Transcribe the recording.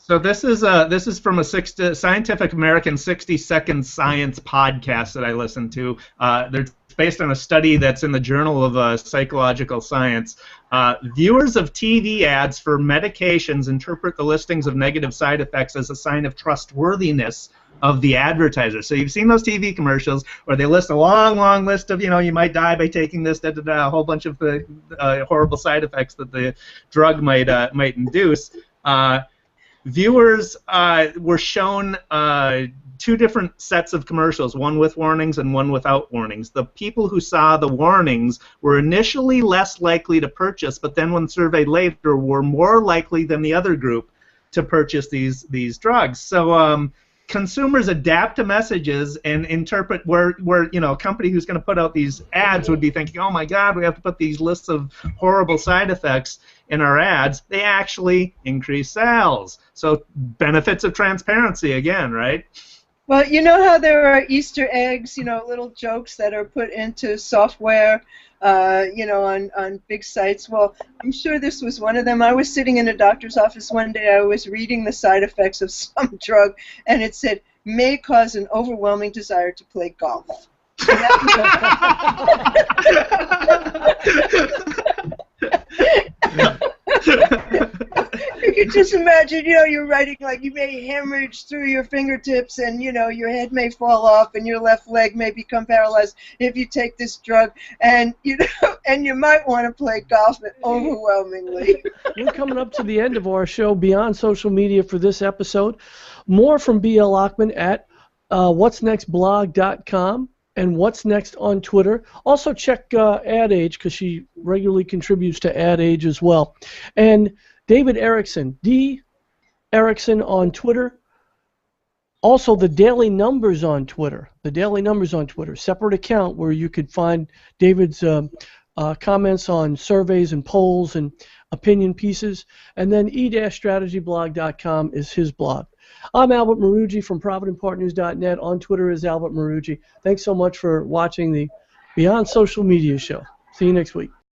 So this is from a Scientific American 60-second science podcast that I listen to. They're based on a study that's in the Journal of Psychological Science. Viewers of TV ads for medications interpret the listings of negative side effects as a sign of trustworthiness of the advertiser. So you've seen those TV commercials where they list a long, long list of, you might die by taking this, a whole bunch of the horrible side effects that the drug might induce. Viewers were shown two different sets of commercials, one with warnings and one without warnings. The people who saw the warnings were initially less likely to purchase, but then when surveyed later were more likely than the other group to purchase these drugs. So consumers adapt to messages and interpret where a company who's going to put out these ads would be thinking, oh my God, we have to put these lists of horrible side effects in our ads. They actually increase sales. So benefits of transparency again, right? Well, you know how there are Easter eggs, little jokes that are put into software, on big sites. Well, I'm sure this was one of them. I was sitting in a doctor's office one day. I was reading the side effects of some drug, and it said, may cause an overwhelming desire to play golf. You can just imagine, you're writing like you may hemorrhage through your fingertips and, your head may fall off and your left leg may become paralyzed if you take this drug and, and you might want to play golf overwhelmingly. We're coming up to the end of our show Beyond Social Media for this episode. More from B.L. Ochman at whatsnextblog.com and What's Next on Twitter. Also check Ad Age because she regularly contributes to Ad Age as well. And David Erickson, D. Erickson on Twitter. Also, the Daily Numbers on Twitter. The Daily Numbers on Twitter. Separate account where you could find David's comments on surveys and polls and opinion pieces. And then e-strategyblog.com is his blog. I'm Albert Marugi from ProvidentPartners.net. On Twitter is Albert Marugi. Thanks so much for watching the Beyond Social Media show. See you next week.